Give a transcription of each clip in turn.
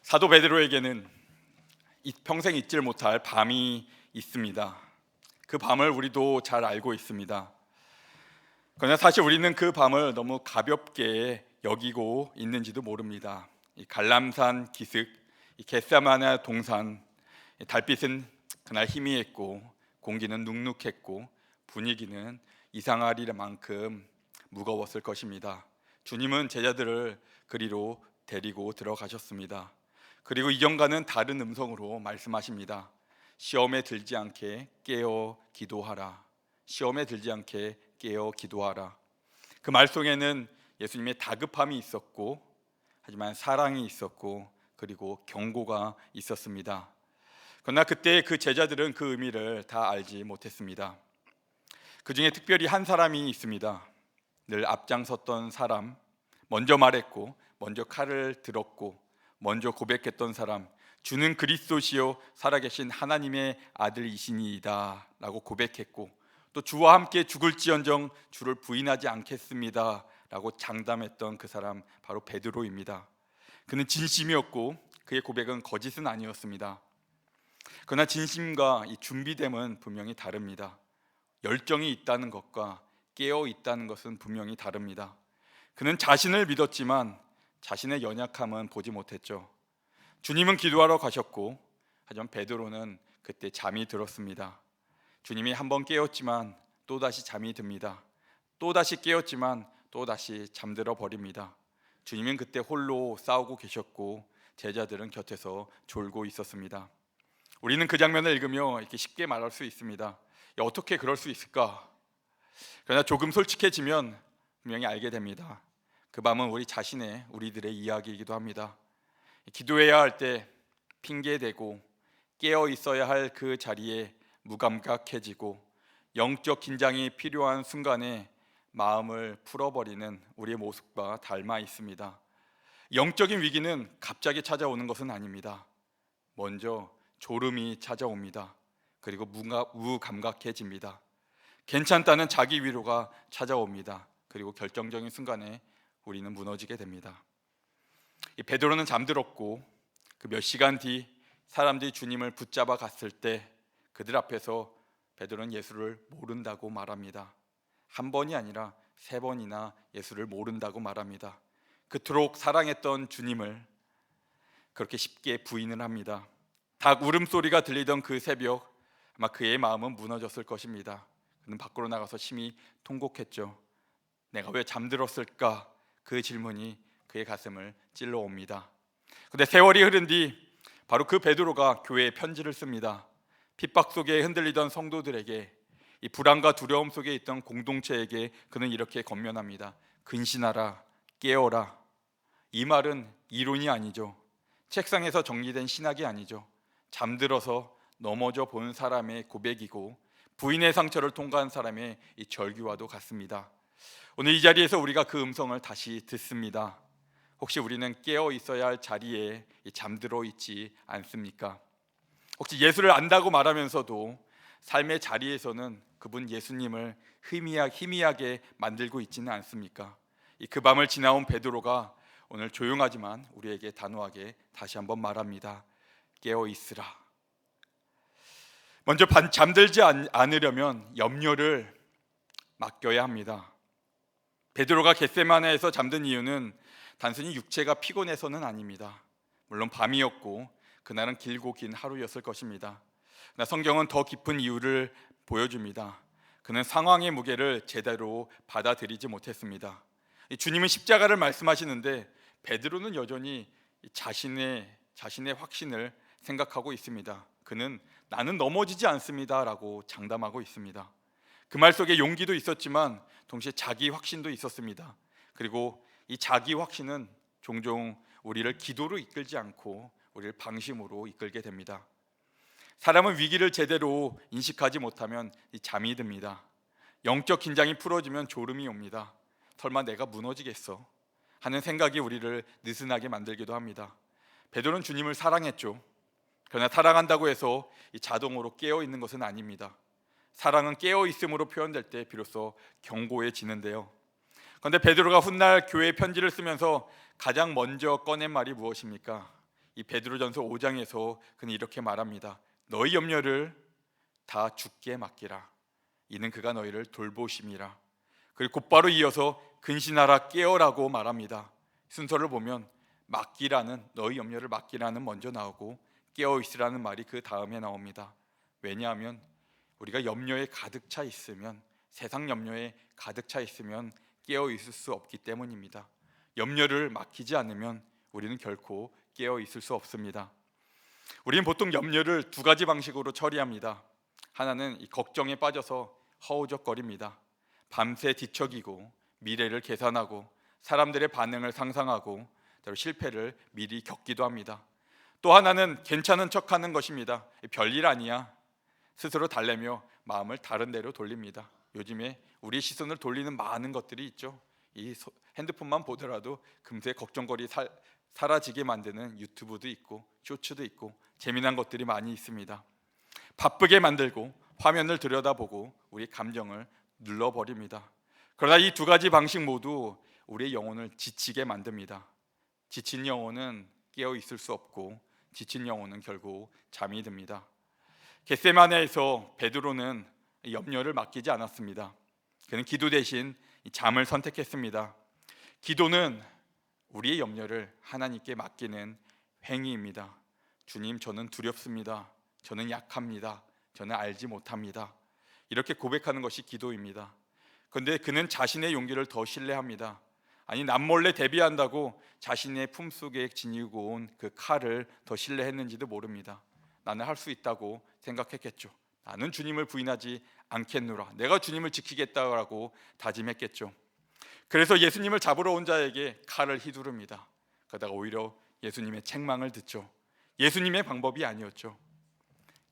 사도 베드로에게는 평생 잊질 못할 밤이 있습니다. 그 밤을 우리도 잘 알고 있습니다. 그러나 사실 우리는 그 밤을 너무 가볍게 여기고 있는지도 모릅니다. 이 갈람산 기슭, 이 겟세마네 동산, 달빛은 그날 희미했고 공기는 눅눅했고 분위기는 이상하리만큼 무거웠을 것입니다. 주님은 제자들을 그리로 데리고 들어가셨습니다. 그리고 이전과는 다른 음성으로 말씀하십니다. 시험에 들지 않게 깨어 기도하라. 시험에 들지 않게 깨어 기도하라. 그 말 속에는 예수님의 다급함이 있었고, 하지만 사랑이 있었고, 그리고 경고가 있었습니다. 그러나 그때 그 제자들은 그 의미를 다 알지 못했습니다. 그 중에 특별히 한 사람이 있습니다. 늘 앞장섰던 사람, 먼저 말했고, 먼저 칼을 들었고, 먼저 고백했던 사람, 주는 그리스도시요 살아계신 하나님의 아들이시니이다 라고 고백했고, 또 주와 함께 죽을지언정 주를 부인하지 않겠습니다 라고 장담했던 그 사람, 바로 베드로입니다. 그는 진심이었고 그의 고백은 거짓은 아니었습니다. 그러나 진심과 이 준비됨은 분명히 다릅니다. 열정이 있다는 것과 깨어 있다는 것은 분명히 다릅니다. 그는 자신을 믿었지만 자신의 연약함은 보지 못했죠. 주님은 기도하러 가셨고, 하지만 베드로는 그때 잠이 들었습니다. 주님이 한번 깨웠지만 또다시 잠이 듭니다. 또다시 깨웠지만 또다시 잠들어 버립니다. 주님은 그때 홀로 싸우고 계셨고 제자들은 곁에서 졸고 있었습니다. 우리는 그 장면을 읽으며 이렇게 쉽게 말할 수 있습니다. 어떻게 그럴 수 있을까? 그러나 조금 솔직해지면 분명히 알게 됩니다. 그 밤은 우리들의 이야기이기도 합니다. 기도해야 할 때 핑계대고 깨어 있어야 할 그 자리에 무감각해지고 영적 긴장이 필요한 순간에 마음을 풀어버리는 우리의 모습과 닮아 있습니다. 영적인 위기는 갑자기 찾아오는 것은 아닙니다. 먼저 졸음이 찾아옵니다. 그리고 무감각해집니다. 괜찮다는 자기 위로가 찾아옵니다. 그리고 결정적인 순간에 우리는 무너지게 됩니다. 이 베드로는 잠들었고 그 몇 시간 뒤 사람들이 주님을 붙잡아 갔을 때 그들 앞에서 베드로는 예수를 모른다고 말합니다. 한 번이 아니라 3번이나 예수를 모른다고 말합니다. 그토록 사랑했던 주님을 그렇게 쉽게 부인을 합니다. 닭 울음소리가 들리던 그 새벽, 아마 그의 마음은 무너졌을 것입니다. 그는 밖으로 나가서 심히 통곡했죠. 내가 왜 잠들었을까? 그 질문이 그의 가슴을 찔러옵니다. 그런데 세월이 흐른 뒤 바로 그 베드로가 교회에 편지를 씁니다. 핍박 속에 흔들리던 성도들에게, 이 불안과 두려움 속에 있던 공동체에게 그는 이렇게 권면합니다. 근신하라, 깨어라. 이 말은 이론이 아니죠. 책상에서 정리된 신학이 아니죠. 잠들어서 넘어져 본 사람의 고백이고 부인의 상처를 통과한 사람의 이 절규와도 같습니다. 오늘 이 자리에서 우리가 그 음성을 다시 듣습니다. 혹시 우리는 깨어 있어야 할 자리에 잠들어 있지 않습니까? 혹시 예수를 안다고 말하면서도 삶의 자리에서는 그분 예수님을 희미하게 만들고 있지는 않습니까? 그 밤을 지나온 베드로가 오늘 조용하지만 우리에게 단호하게 다시 한번 말합니다. 깨어 있으라. 먼저 잠들지 않으려면 염려를 맡겨야 합니다. 베드로가 겟세마네에서 잠든 이유는 단순히 육체가 피곤해서는 아닙니다. 물론 밤이었고 그날은 길고 긴 하루였을 것입니다. 그러나 성경은 더 깊은 이유를 보여줍니다. 그는 상황의 무게를 제대로 받아들이지 못했습니다. 주님은 십자가를 말씀하시는데 베드로는 여전히 자신의 확신을 생각하고 있습니다. 그는 나는 넘어지지 않습니다 라고 장담하고 있습니다. 그 말 속에 용기도 있었지만 동시에 자기 확신도 있었습니다. 그리고 이 자기 확신은 종종 우리를 기도로 이끌지 않고 우리를 방심으로 이끌게 됩니다. 사람은 위기를 제대로 인식하지 못하면 잠이 듭니다. 영적 긴장이 풀어지면 졸음이 옵니다. 설마 내가 무너지겠어 하는 생각이 우리를 느슨하게 만들기도 합니다. 베드로는 주님을 사랑했죠. 그러나 사랑한다고 해서 자동으로 깨어 있는 것은 아닙니다. 사랑은 깨어 있음으로 표현될 때 비로소 견고해지는데요. 그런데 베드로가 훗날 교회 편지를 쓰면서 가장 먼저 꺼낸 말이 무엇입니까? 이 베드로전서 5장에서 그는 이렇게 말합니다. 너희 염려를 다 주께 맡기라. 이는 그가 너희를 돌보심이라. 그리고 곧바로 이어서 근신하라 깨어라고 말합니다. 순서를 보면 맡기라는, 너희 염려를 맡기라는 먼저 나오고 깨어 있으라는 말이 그 다음에 나옵니다. 왜냐하면 우리가 염려에 가득 차 있으면, 세상 염려에 가득 차 있으면 깨어 있을 수 없기 때문입니다. 염려를 맡기지 않으면 우리는 결코 깨어 있을 수 없습니다. 우리는 보통 염려를 두 가지 방식으로 처리합니다. 하나는 이 걱정에 빠져서 허우적거립니다. 밤새 뒤척이고 미래를 계산하고 사람들의 반응을 상상하고 실패를 미리 겪기도 합니다. 또 하나는 괜찮은 척하는 것입니다. 별일 아니야 스스로 달래며 마음을 다른 데로 돌립니다. 요즘에 우리 시선을 돌리는 많은 것들이 있죠. 이 핸드폰만 보더라도 금세 걱정거리 사라지게 만드는 유튜브도 있고 쇼츠도 있고 재미난 것들이 많이 있습니다. 바쁘게 만들고 화면을 들여다보고 우리 감정을 눌러버립니다. 그러나 이 두 가지 방식 모두 우리의 영혼을 지치게 만듭니다. 지친 영혼은 깨어 있을 수 없고 지친 영혼은 결국 잠이 듭니다. 겟세마네에서 베드로는 염려를 맡기지 않았습니다. 그는 기도 대신 잠을 선택했습니다. 기도는 우리의 염려를 하나님께 맡기는 행위입니다. 주님, 저는 두렵습니다. 저는 약합니다. 저는 알지 못합니다. 이렇게 고백하는 것이 기도입니다. 그런데 그는 자신의 용기를 더 신뢰합니다. 아니, 남몰래 데뷔한다고 자신의 품속에 지니고 온 그 칼을 더 신뢰했는지도 모릅니다. 나는 할 수 있다고 생각했겠죠. 나는 주님을 부인하지 않겠노라. 내가 주님을 지키겠다고 다짐했겠죠. 그래서 예수님을 잡으러 온 자에게 칼을 휘두릅니다. 그러다가 오히려 예수님의 책망을 듣죠. 예수님의 방법이 아니었죠.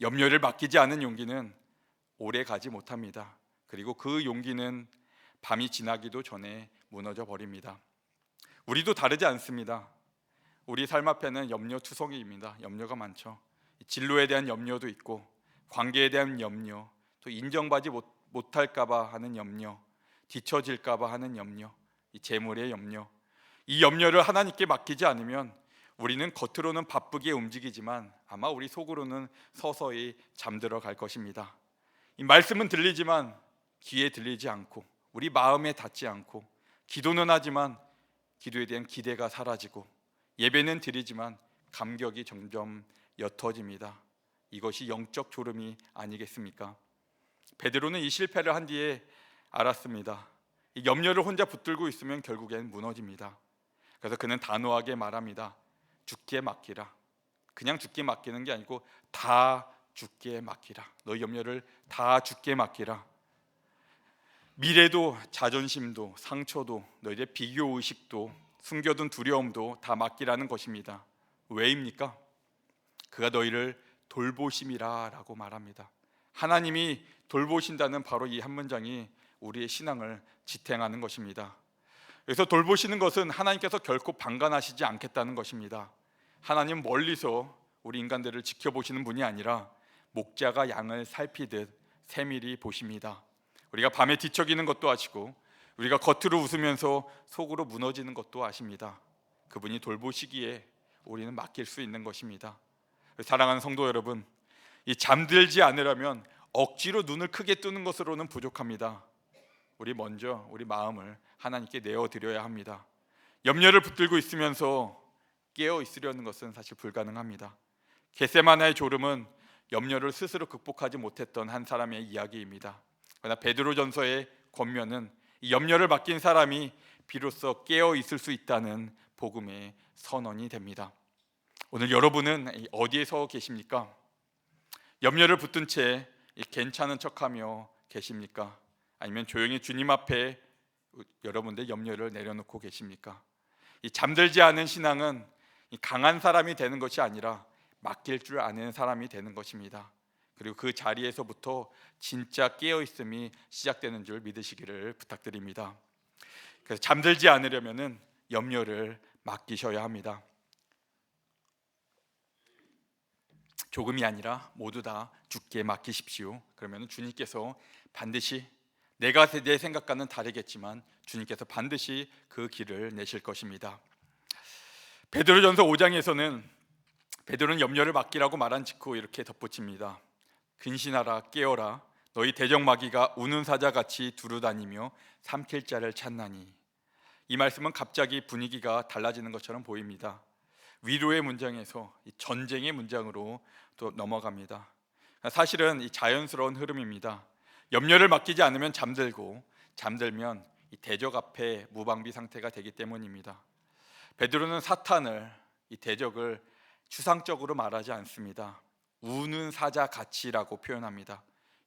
염려를 맡기지 않은 용기는 오래 가지 못합니다. 그리고 그 용기는 밤이 지나기도 전에 무너져 버립니다. 우리도 다르지 않습니다. 우리 삶 앞에는 염려투성이입니다. 염려가 많죠. 진로에 대한 염려도 있고, 관계에 대한 염려, 또 인정받지 못할까 봐 하는 염려, 뒤처질까 봐 하는 염려, 이 재물의 염려. 이 염려를 하나님께 맡기지 않으면 우리는 겉으로는 바쁘게 움직이지만 아마 우리 속으로는 서서히 잠들어 갈 것입니다. 이 말씀은 들리지만 귀에 들리지 않고, 우리 마음에 닿지 않고, 기도는 하지만 기도에 대한 기대가 사라지고, 예배는 드리지만 감격이 점점 옅어집니다. 이것이 영적 졸음이 아니겠습니까? 베드로는 이 실패를 한 뒤에 알았습니다. 이 염려를 혼자 붙들고 있으면 결국엔 무너집니다. 그래서 그는 단호하게 말합니다. 주께 맡기라. 그냥 주께 맡기는 게 아니고 다 주께 맡기라. 너희 염려를 다 주께 맡기라. 미래도 자존심도 상처도 너희의 비교의식도 숨겨둔 두려움도 다 맡기라는 것입니다. 왜입니까? 그가 너희를 돌보심이라 라고 말합니다. 하나님이 돌보신다는 바로 이 한 문장이 우리의 신앙을 지탱하는 것입니다. 그래서 돌보시는 것은 하나님께서 결코 방관하시지 않겠다는 것입니다. 하나님 멀리서 우리 인간들을 지켜보시는 분이 아니라 목자가 양을 살피듯 세밀히 보십니다. 우리가 밤에 뒤척이는 것도 아시고, 우리가 겉으로 웃으면서 속으로 무너지는 것도 아십니다. 그분이 돌보시기에 우리는 맡길 수 있는 것입니다. 사랑하는 성도 여러분, 이 잠들지 않으려면 억지로 눈을 크게 뜨는 것으로는 부족합니다. 우리 먼저 우리 마음을 하나님께 내어드려야 합니다. 염려를 붙들고 있으면서 깨어 있으려는 것은 사실 불가능합니다. 겟세마네의 졸음은 염려를 스스로 극복하지 못했던 한 사람의 이야기입니다. 그러나 베드로전서의 권면은 이 염려를 맡긴 사람이 비로소 깨어 있을 수 있다는 복음의 선언이 됩니다. 오늘 여러분은 어디에 서 계십니까? 염려를 붙든 채 괜찮은 척하며 계십니까? 아니면 조용히 주님 앞에 여러분들 염려를 내려놓고 계십니까? 이 잠들지 않은 신앙은 강한 사람이 되는 것이 아니라 맡길 줄 아는 사람이 되는 것입니다. 그리고 그 자리에서부터 진짜 깨어있음이 시작되는 줄 믿으시기를 부탁드립니다. 그래서 잠들지 않으려면 염려를 맡기셔야 합니다. 조금이 아니라 모두 다 주께 맡기십시오. 그러면 주님께서 반드시, 내가 내 생각과는 다르겠지만 주님께서 반드시 그 길을 내실 것입니다. 베드로전서 5장에서는 베드로는 염려를 맡기라고 말한 직후 이렇게 덧붙입니다. 근신하라, 깨어라. 너희 대적마귀가 우는 사자같이 두루다니며 삼킬 자를 찾나니. 이 말씀은 갑자기 분위기가 달라지는 것처럼 보입니다. 위로의 문장에서 전쟁의 문장으로 또 넘어갑니다. 사실은 이 자연스러운 흐름입니다. 염려를 맡기지 않으면 잠들고, 잠들면 이 대적 앞에 무방비 상태가 되기 때문입니다. 베드로는 사탄을, 이 대적을 추상적으로 말하지 않습니다. 우는 사자 같이라고 표현합니다.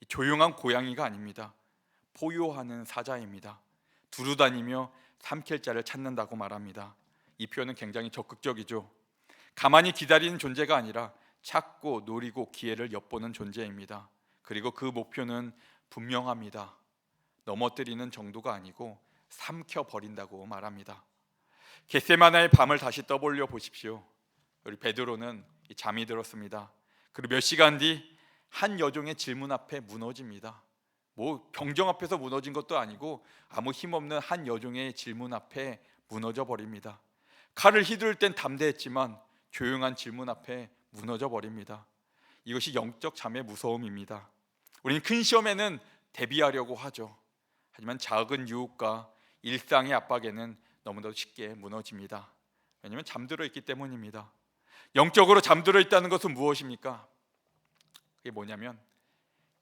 조용한 고양이가 아닙니다. 포효하는 사자입니다. 두루다니며 삼킬 자를 찾는다고 말합니다. 이 표현은 굉장히 적극적이죠. 가만히 기다리는 존재가 아니라 찾고 노리고 기회를 엿보는 존재입니다. 그리고 그 목표는 분명합니다. 넘어뜨리는 정도가 아니고 삼켜버린다고 말합니다. 겟세마네의 밤을 다시 떠올려 보십시오. 우리 베드로는 잠이 들었습니다. 그리고 몇 시간 뒤 한 여종의 질문 앞에 무너집니다. 뭐 병정 앞에서 무너진 것도 아니고 아무 힘없는 한 여종의 질문 앞에 무너져 버립니다. 칼을 휘두를 땐 담대했지만 조용한 질문 앞에 무너져 버립니다. 이것이 영적 잠의 무서움입니다. 우리는 큰 시험에는 대비하려고 하죠. 하지만 작은 유혹과 일상의 압박에는 너무나도 쉽게 무너집니다. 왜냐하면 잠들어 있기 때문입니다. 영적으로 잠들어 있다는 것은 무엇입니까? 그게 뭐냐면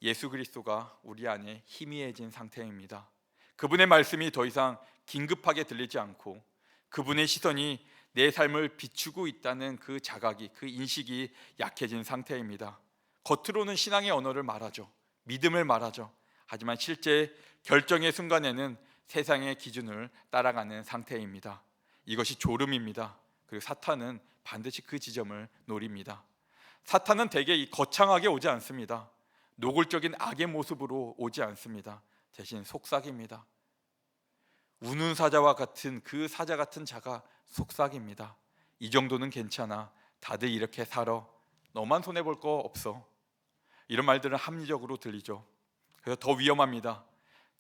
예수 그리스도가 우리 안에 희미해진 상태입니다. 그분의 말씀이 더 이상 긴급하게 들리지 않고 그분의 시선이 내 삶을 비추고 있다는 그 자각이, 그 인식이 약해진 상태입니다. 겉으로는 신앙의 언어를 말하죠. 믿음을 말하죠. 하지만 실제 결정의 순간에는 세상의 기준을 따라가는 상태입니다. 이것이 졸음입니다. 그리고 사탄은 반드시 그 지점을 노립니다. 사탄은 대개 거창하게 오지 않습니다. 노골적인 악의 모습으로 오지 않습니다. 대신 속삭입니다. 우는 사자와 같은 그 사자 같은 자가 속삭입니다. 이 정도는 괜찮아. 다들 이렇게 살아. 너만 손해볼 거 없어. 이런 말들은 합리적으로 들리죠. 그래서 더 위험합니다.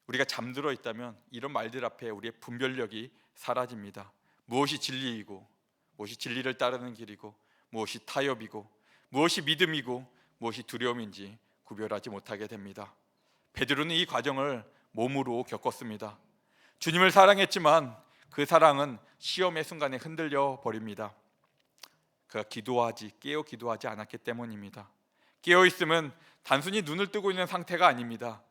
우리가 잠들어 있다면 이런 말들 앞에 우리의 분별력이 사라집니다. 무엇이 진리이고 무엇이 진리를 따르는 길이고 무엇이 타협이고 무엇이 믿음이고 무엇이 두려움인지 구별하지 못하게 됩니다. 베드로는 이 과정을 몸으로 겪었습니다. 주님을 사랑했지만 그 사랑은 시험의 순간에 흔들려 버립니다. 그가 깨어 기도하지 않았기 때문입니다. 깨어 있음은 단순히 눈을 뜨고 있는 상태가 아닙니다.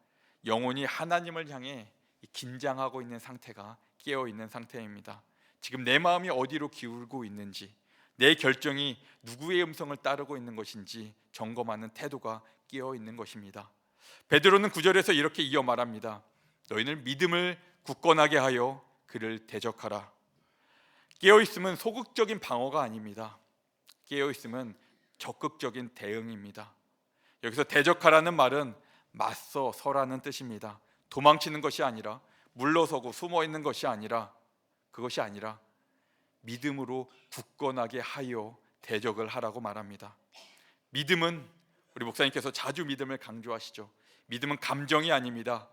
영혼이 하나님을 향해 긴장하고 있는 상태가 깨어 있는 상태입니다. 지금 내 마음이 어디로 기울고 있는지, 내 결정이 누구의 음성을 따르고 있는 것인지 점검하는 태도가 깨어 있는 것입니다. 베드로는 9절에서 이렇게 이어 말합니다. 너희는 믿음을 굳건하게 하여 그를 대적하라. 깨어 있음은 소극적인 방어가 아닙니다. 깨어 있음은 적극적인 대응입니다. 여기서 대적하라는 말은 맞서 서라는 뜻입니다. 도망치는 것이 아니라, 물러서고 숨어 있는 것이 아니라, 그것이 아니라 믿음으로 굳건하게 하여 대적을 하라고 말합니다. 믿음은, 우리 목사님께서 자주 믿음을 강조하시죠. 믿음은 감정이 아닙니다.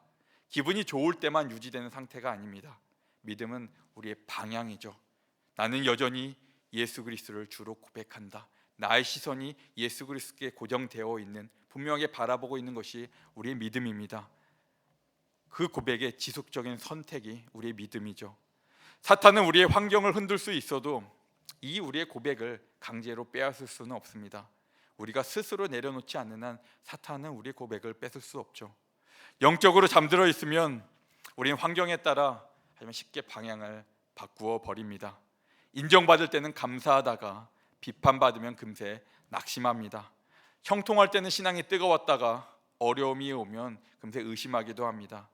기분이 좋을 때만 유지되는 상태가 아닙니다. 믿음은 우리의 방향이죠. 나는 여전히 예수 그리스도를 주로 고백한다. 나의 시선이 예수 그리스도께 고정되어 있는, 분명하게 바라보고 있는 것이 우리의 믿음입니다. 그 고백의 지속적인 선택이 우리의 믿음이죠. 사탄은 우리의 환경을 흔들 수 있어도 이 우리의 고백을 강제로 빼앗을 수는 없습니다. 우리가 스스로 내려놓지 않는 한 사탄은 우리의 고백을 뺏을 수 없죠. 영적으로 잠들어 있으면 우리는 환경에 따라 하지만 쉽게 방향을 바꾸어 버립니다. 인정받을 때는 감사하다가 비판받으면 금세 낙심합니다. 형통할 때는 신앙이 뜨거웠다가 어려움이 오면 금세 의심하기도 합니다.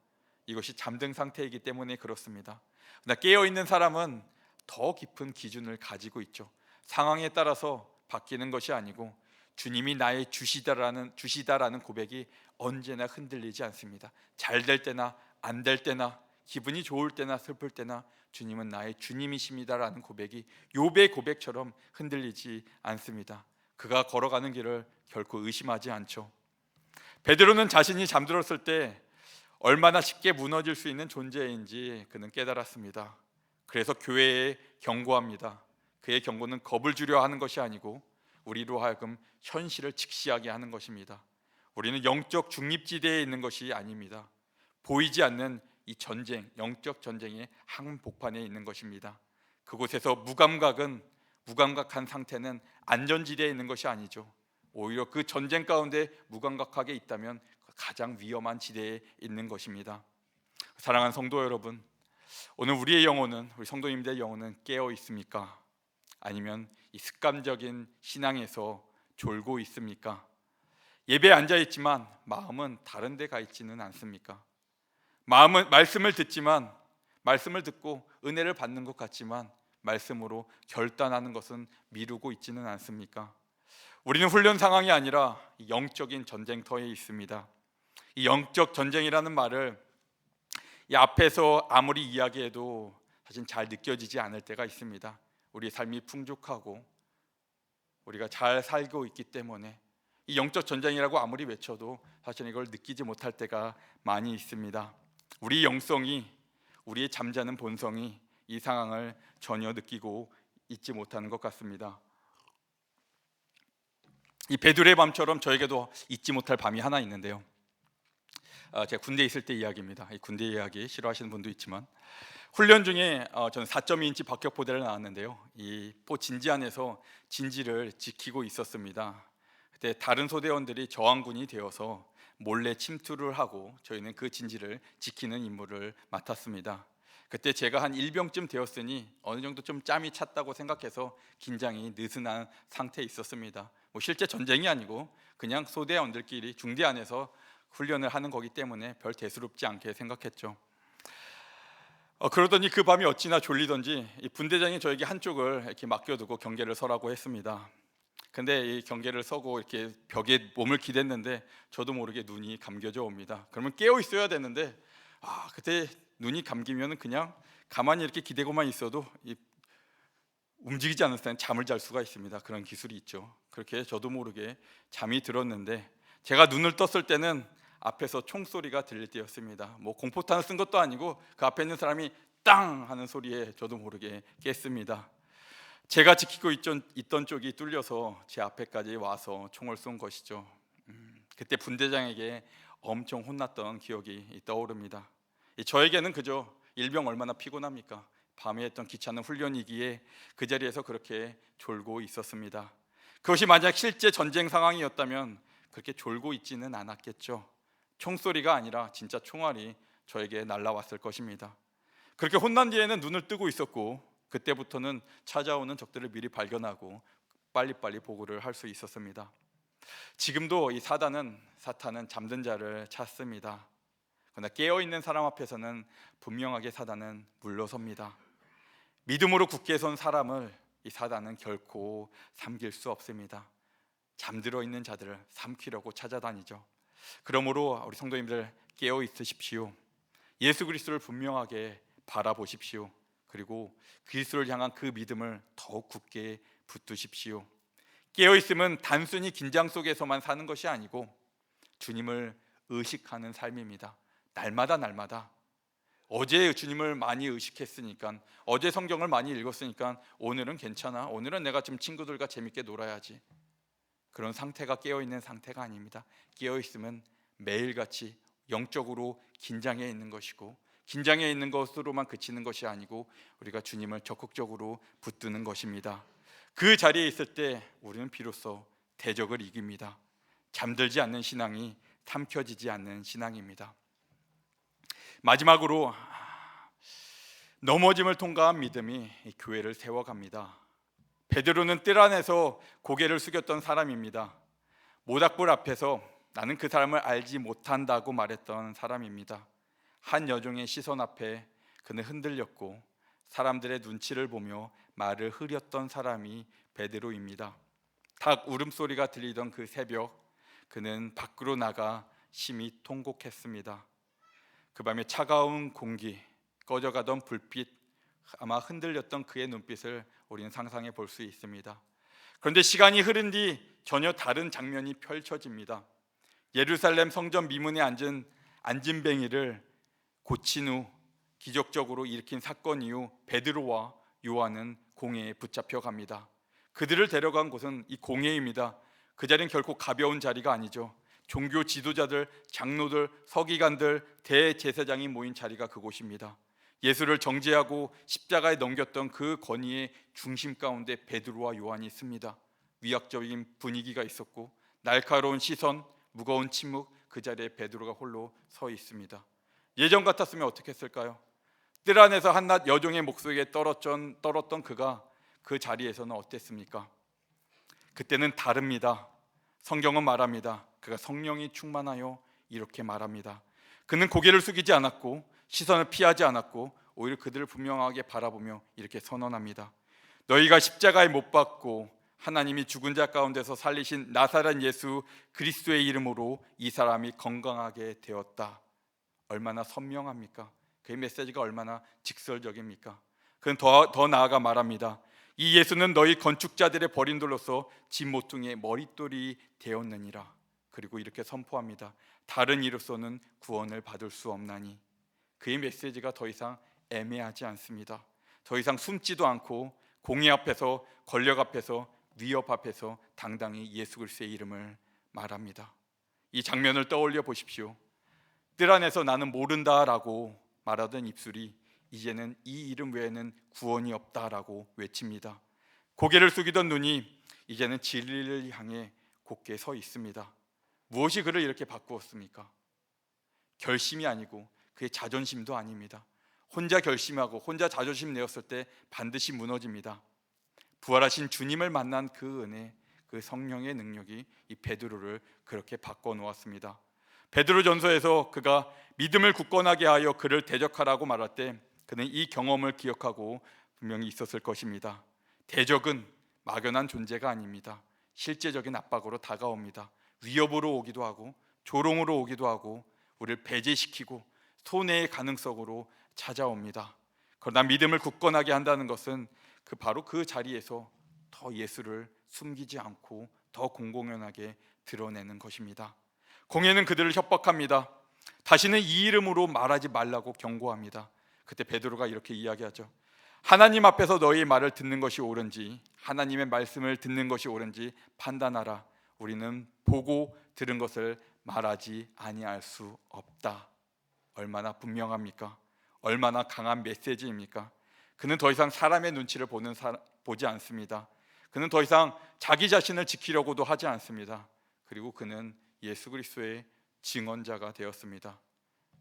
이것이 잠든 상태이기 때문에 그렇습니다. 그러나 깨어있는 사람은 더 깊은 기준을 가지고 있죠. 상황에 따라서 바뀌는 것이 아니고 주님이 나의 주시다라는 고백이 언제나 흔들리지 않습니다. 잘 될 때나 안 될 때나, 기분이 좋을 때나 슬플 때나 주님은 나의 주님이십니다라는 고백이 욥의 고백처럼 흔들리지 않습니다. 그가 걸어가는 길을 결코 의심하지 않죠. 베드로는 자신이 잠들었을 때 얼마나 쉽게 무너질 수 있는 존재인지 그는 깨달았습니다. 그래서 교회에 경고합니다. 그의 경고는 겁을 주려 하는 것이 아니고 우리로 하여금 현실을 직시하게 하는 것입니다. 우리는 영적 중립지대에 있는 것이 아닙니다. 보이지 않는 이 전쟁, 영적 전쟁의 한복판에 있는 것입니다. 그곳에서 무감각한 상태는 안전지대에 있는 것이 아니죠. 오히려 그 전쟁 가운데 무감각하게 있다면 가장 위험한 지대에 있는 것입니다. 사랑하는 성도 여러분, 오늘 우리의 영혼은, 우리 성도님들의 영혼은 깨어 있습니까? 아니면 이 습관적인 신앙에서 졸고 있습니까? 예배에 앉아 있지만 마음은 다른 데 가 있지는 않습니까? 마음은 말씀을 듣고 은혜를 받는 것 같지만 말씀으로 결단하는 것은 미루고 있지는 않습니까? 우리는 훈련 상황이 아니라 영적인 전쟁터에 있습니다. 이 영적 전쟁이라는 말을 이 앞에서 아무리 이야기해도 사실 잘 느껴지지 않을 때가 있습니다. 우리 삶이 풍족하고 우리가 잘 살고 있기 때문에 이 영적 전쟁이라고 아무리 외쳐도 사실 이걸 느끼지 못할 때가 많이 있습니다. 우리 영성이, 우리의 잠자는 본성이 이 상황을 전혀 느끼고 있지 못하는 것 같습니다. 이 베드로의 밤처럼 저에게도 잊지 못할 밤이 하나 있는데요. 제가 군대에 있을 때 이야기입니다. 이 군대 이야기 싫어하시는 분도 있지만 훈련 중에 저는 4.2인치 박격포대를 나왔는데요. 이 포 진지 안에서 진지를 지키고 있었습니다. 그때 다른 소대원들이 저항군이 되어서 몰래 침투를 하고 저희는 그 진지를 지키는 임무를 맡았습니다. 그때 제가 한 일병쯤 되었으니 어느 정도 좀 짬이 찼다고 생각해서 긴장이 느슨한 상태에 있었습니다. 실제 전쟁이 아니고 그냥 소대원들끼리 중대 안에서 훈련을 하는 거기 때문에 별 대수롭지 않게 생각했죠. 그러더니 그 밤이 어찌나 졸리던지 이 분대장이 저에게 한쪽을 이렇게 맡겨두고 경계를 서라고 했습니다. 근데 이 경계를 서고 이렇게 벽에 몸을 기댔는데 저도 모르게 눈이 감겨져 옵니다. 그러면 깨어 있어야 되는데 그때 눈이 감기면 그냥 가만히 이렇게 기대고만 있어도 움직이지 않을 때는 잠을 잘 수가 있습니다. 그런 기술이 있죠. 그렇게 저도 모르게 잠이 들었는데 제가 눈을 떴을 때는 앞에서 총소리가 들릴 때였습니다. 공포탄을 쓴 것도 아니고 그 앞에 있는 사람이 땅 하는 소리에 저도 모르게 깼습니다. 제가 지키고 있던 쪽이 뚫려서 제 앞에까지 와서 총을 쏜 것이죠. 그때 분대장에게 엄청 혼났던 기억이 떠오릅니다. 저에게는 그저 일병 얼마나 피곤합니까? 밤에 했던 귀찮은 훈련이기에 그 자리에서 그렇게 졸고 있었습니다. 그것이 만약 실제 전쟁 상황이었다면 그렇게 졸고 있지는 않았겠죠. 총소리가 아니라 진짜 총알이 저에게 날아왔을 것입니다. 그렇게 혼난 뒤에는 눈을 뜨고 있었고 그때부터는 찾아오는 적들을 미리 발견하고 빨리빨리 보고를 할 수 있었습니다. 지금도 이 사탄은 잠든 자를 찾습니다. 그러나 깨어있는 사람 앞에서는 분명하게 사단은 물러섭니다. 믿음으로 굳게 선 사람을 이 사단은 결코 삼킬 수 없습니다. 잠들어 있는 자들을 삼키려고 찾아다니죠. 그러므로 우리 성도님들 깨어 있으십시오. 예수 그리스도를 분명하게 바라보십시오. 그리고 그리스도를 향한 그 믿음을 더욱 굳게 붙드십시오. 깨어 있음은 단순히 긴장 속에서만 사는 것이 아니고 주님을 의식하는 삶입니다. 날마다 어제 주님을 많이 의식했으니까, 어제 성경을 많이 읽었으니까 오늘은 괜찮아, 오늘은 내가 좀 친구들과 재밌게 놀아야지, 그런 상태가 깨어있는 상태가 아닙니다. 깨어있으면 매일같이 영적으로 긴장해 있는 것이고, 긴장해 있는 것으로만 그치는 것이 아니고 우리가 주님을 적극적으로 붙드는 것입니다. 그 자리에 있을 때 우리는 비로소 대적을 이깁니다. 잠들지 않는 신앙이 삼켜지지 않는 신앙입니다. 마지막으로 넘어짐을 통과한 믿음이 교회를 세워갑니다. 베드로는 뜰 안에서 고개를 숙였던 사람입니다. 모닥불 앞에서 나는 그 사람을 알지 못한다고 말했던 사람입니다. 한 여종의 시선 앞에 그는 흔들렸고 사람들의 눈치를 보며 말을 흐렸던 사람이 베드로입니다. 닭 울음소리가 들리던 그 새벽, 그는 밖으로 나가 심히 통곡했습니다. 그 밤에 차가운 공기, 꺼져가던 불빛, 아마 흔들렸던 그의 눈빛을 우리는 상상해 볼 수 있습니다. 그런데 시간이 흐른 뒤 전혀 다른 장면이 펼쳐집니다. 예루살렘 성전 미문에 앉은 안진뱅이를 고친 후 기적적으로 일으킨 사건 이후 베드로와 요한은 공회에 붙잡혀 갑니다. 그들을 데려간 곳은 이 공회입니다. 그 자리는 결코 가벼운 자리가 아니죠. 종교 지도자들, 장로들, 서기관들, 대제사장이 모인 자리가 그곳입니다. 예수를 정죄하고 십자가에 넘겼던 그 건의의 중심 가운데 베드로와 요한이 있습니다. 위압적인 분위기가 있었고 날카로운 시선, 무거운 침묵, 그 자리에 베드로가 홀로 서 있습니다. 예전 같았으면 어떻게 했을까요? 뜰 안에서 한낱 여종의 목소리에 떨었던 그가 그 자리에서는 어땠습니까? 그때는 다릅니다. 성경은 말합니다. 그가 성령이 충만하여 이렇게 말합니다. 그는 고개를 숙이지 않았고 시선을 피하지 않았고 오히려 그들을 분명하게 바라보며 이렇게 선언합니다. 너희가 십자가에 못 박고 하나님이 죽은 자 가운데서 살리신 나사렛 예수 그리스도의 이름으로 이 사람이 건강하게 되었다. 얼마나 선명합니까? 그의 메시지가 얼마나 직설적입니까? 그는 더 나아가 말합니다. 이 예수는 너희 건축자들의 버린 돌로서 집 모퉁이의 머릿돌이 되었느니라. 그리고 이렇게 선포합니다. 다른 이로서는 구원을 받을 수 없나니. 그의 메시지가 더 이상 애매하지 않습니다. 더 이상 숨지도 않고 공의 앞에서, 권력 앞에서, 위협 앞에서 당당히 예수 그리스도의 이름을 말합니다. 이 장면을 떠올려 보십시오. 뜰 안에서 나는 모른다라고 말하던 입술이 이제는 이 이름 외에는 구원이 없다라고 외칩니다. 고개를 숙이던 눈이 이제는 진리를 향해 곧게 서 있습니다. 무엇이 그를 이렇게 바꾸었습니까? 결심이 아니고 그의 자존심도 아닙니다. 혼자 결심하고 혼자 자존심 내었을 때 반드시 무너집니다. 부활하신 주님을 만난 그 은혜, 그 성령의 능력이 이 베드로를 그렇게 바꿔놓았습니다. 베드로전서에서 그가 믿음을 굳건하게 하여 그를 대적하라고 말할 때 그는 이 경험을 기억하고 분명히 있었을 것입니다. 대적은 막연한 존재가 아닙니다. 실제적인 압박으로 다가옵니다. 위협으로 오기도 하고 조롱으로 오기도 하고 우리를 배제시키고 손해의 가능성으로 찾아옵니다. 그러나 믿음을 굳건하게 한다는 것은 바로 그 자리에서 더 예수를 숨기지 않고 더 공공연하게 드러내는 것입니다. 공회는 그들을 협박합니다. 다시는 이 이름으로 말하지 말라고 경고합니다. 그때 베드로가 이렇게 이야기하죠. 하나님 앞에서 너희의 말을 듣는 것이 옳은지 하나님의 말씀을 듣는 것이 옳은지 판단하라. 우리는 보고 들은 것을 말하지 아니할 수 없다. 얼마나 분명합니까? 얼마나 강한 메시지입니까? 그는 더 이상 사람의 눈치를 보지 않습니다. 그는 더 이상 자기 자신을 지키려고도 하지 않습니다. 그리고 그는 예수 그리스도의 증언자가 되었습니다.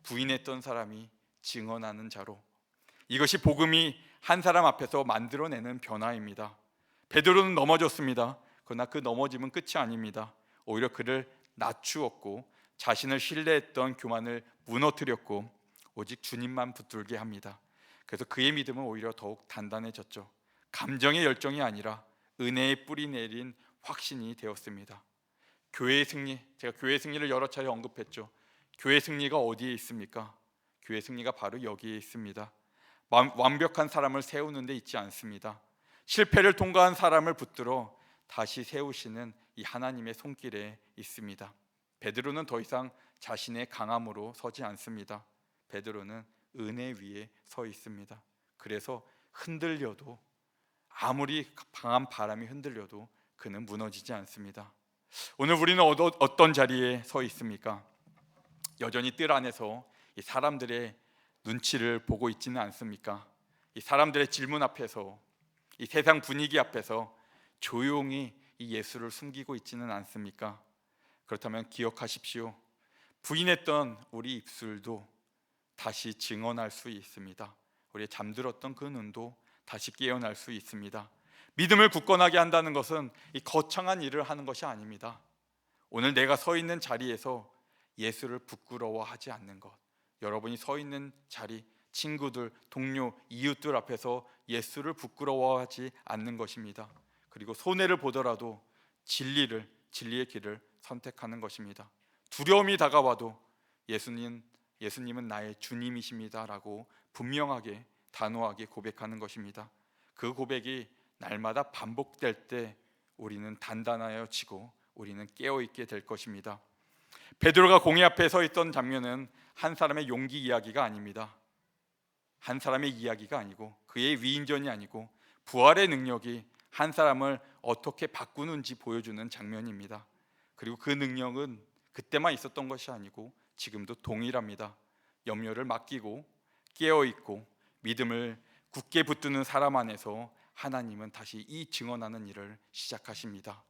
부인했던 사람이 증언하는 자로. 이것이 복음이 한 사람 앞에서 만들어내는 변화입니다. 베드로는 넘어졌습니다. 그러나 그 넘어짐은 끝이 아닙니다. 오히려 그를 낮추었고 자신을 신뢰했던 교만을 무너뜨렸고 오직 주님만 붙들게 합니다. 그래서 그의 믿음은 오히려 더욱 단단해졌죠. 감정의 열정이 아니라 은혜의 뿌리 내린 확신이 되었습니다. 교회의 승리, 제가 교회의 승리를 여러 차례 언급했죠. 교회의 승리가 어디에 있습니까? 교회의 승리가 바로 여기에 있습니다. 완벽한 사람을 세우는 데 있지 않습니다. 실패를 통과한 사람을 붙들어 다시 세우시는 이 하나님의 손길에 있습니다. 베드로는 더 이상 자신의 강함으로 서지 않습니다. 베드로는 은혜 위에 서 있습니다. 그래서 흔들려도 아무리 강한 바람이 흔들려도 그는 무너지지 않습니다. 오늘 우리는 어떤 자리에 서 있습니까? 여전히 뜰 안에서 이 사람들의 눈치를 보고 있지는 않습니까? 이 사람들의 질문 앞에서 이 세상 분위기 앞에서 조용히 이 예수를 숨기고 있지는 않습니까? 그렇다면 기억하십시오. 부인했던 우리 입술도 다시 증언할 수 있습니다. 우리의 잠들었던 그 눈도 다시 깨어날 수 있습니다. 믿음을 굳건하게 한다는 것은 이 거창한 일을 하는 것이 아닙니다. 오늘 내가 서 있는 자리에서 예수를 부끄러워하지 않는 것, 여러분이 서 있는 자리, 친구들, 동료, 이웃들 앞에서 예수를 부끄러워하지 않는 것입니다. 그리고 손해를 보더라도 진리의 길을 선택하는 것입니다. 두려움이 다가와도 예수님은 나의 주님이십니다라고 분명하게 단호하게 고백하는 것입니다. 그 고백이 날마다 반복될 때 우리는 단단하여지고 우리는 깨어있게 될 것입니다. 베드로가 공회 앞에 서 있던 장면은 한 사람의 용기 이야기가 아닙니다. 한 사람의 이야기가 아니고 그의 위인전이 아니고 부활의 능력이 한 사람을 어떻게 바꾸는지 보여주는 장면입니다. 그리고 그 능력은 그때만 있었던 것이 아니고 지금도 동일합니다. 염려를 맡기고 깨어있고 믿음을 굳게 붙드는 사람 안에서 하나님은 다시 이 증언하는 일을 시작하십니다.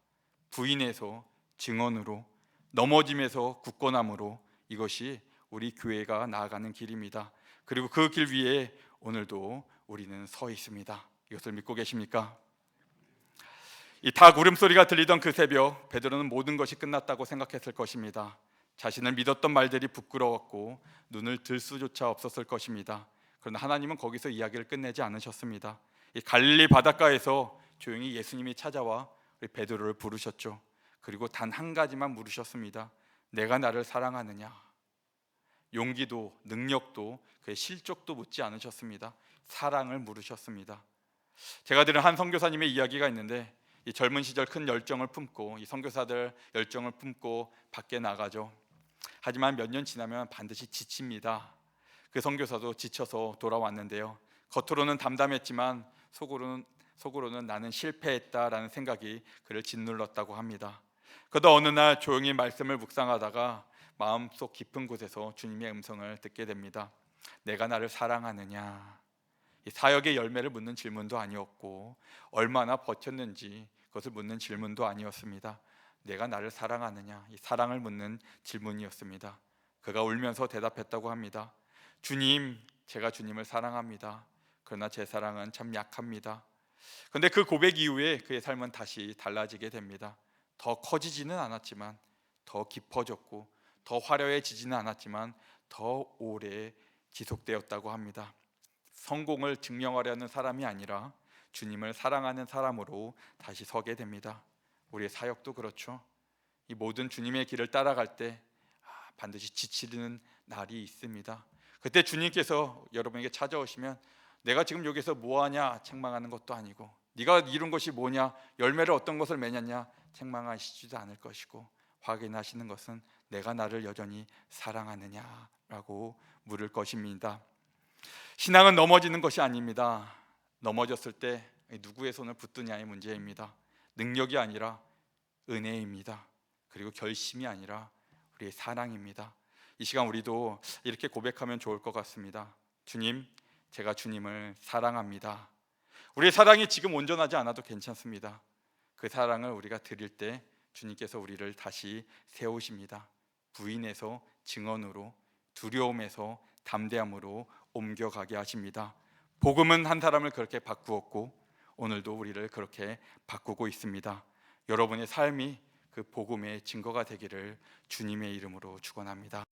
부인에서 증언으로, 넘어짐에서 굳건함으로, 이것이 우리 교회가 나아가는 길입니다. 그리고 그 길 위에 오늘도 우리는 서 있습니다. 이것을 믿고 계십니까? 이 닭 울음소리가 들리던 그 새벽, 베드로는 모든 것이 끝났다고 생각했을 것입니다. 자신을 믿었던 말들이 부끄러웠고 눈을 들 수조차 없었을 것입니다. 그러나 하나님은 거기서 이야기를 끝내지 않으셨습니다. 이 갈릴리 바닷가에서 조용히 예수님이 찾아와 우리 베드로를 부르셨죠. 그리고 단 한 가지만 물으셨습니다. 내가 나를 사랑하느냐? 용기도 능력도 그의 실족도 묻지 않으셨습니다. 사랑을 물으셨습니다. 제가 들은 한 선교사님의 이야기가 있는데, 이 젊은 시절 큰 열정을 품고 이 선교사들 열정을 품고 밖에 나가죠. 하지만 몇 년 지나면 반드시 지칩니다. 그 선교사도 지쳐서 돌아왔는데요, 겉으로는 담담했지만 속으로는 나는 실패했다라는 생각이 그를 짓눌렀다고 합니다. 그러다 어느 날 조용히 말씀을 묵상하다가 마음속 깊은 곳에서 주님의 음성을 듣게 됩니다. 내가 나를 사랑하느냐? 이 사역의 열매를 묻는 질문도 아니었고 얼마나 버텼는지 그것을 묻는 질문도 아니었습니다. 내가 나를 사랑하느냐? 이 사랑을 묻는 질문이었습니다. 그가 울면서 대답했다고 합니다. 주님, 제가 주님을 사랑합니다. 그러나 제 사랑은 참 약합니다. 그런데 그 고백 이후에 그의 삶은 다시 달라지게 됩니다. 더 커지지는 않았지만 더 깊어졌고 더 화려해지지는 않았지만 더 오래 지속되었다고 합니다. 성공을 증명하려는 사람이 아니라 주님을 사랑하는 사람으로 다시 서게 됩니다. 우리의 사역도 그렇죠. 이 모든 주님의 길을 따라갈 때 반드시 지치는 날이 있습니다. 그때 주님께서 여러분에게 찾아오시면 내가 지금 여기서 뭐하냐 책망하는 것도 아니고, 네가 이룬 것이 뭐냐, 열매를 어떤 것을 맺었냐 책망하시지도 않을 것이고, 확인하시는 것은 내가 나를 여전히 사랑하느냐라고 물을 것입니다. 신앙은 넘어지는 것이 아닙니다. 넘어졌을 때 누구의 손을 붙드냐의 문제입니다. 능력이 아니라 은혜입니다. 그리고 결심이 아니라 우리의 사랑입니다. 이 시간 우리도 이렇게 고백하면 좋을 것 같습니다. 주님, 제가 주님을 사랑합니다. 우리의 사랑이 지금 온전하지 않아도 괜찮습니다. 그 사랑을 우리가 드릴 때 주님께서 우리를 다시 세우십니다. 부인에서 증언으로, 두려움에서 담대함으로 옮겨가게 하십니다. 복음은 한 사람을 그렇게 바꾸었고 오늘도 우리를 그렇게 바꾸고 있습니다. 여러분의 삶이 그 복음의 증거가 되기를 주님의 이름으로 축원합니다.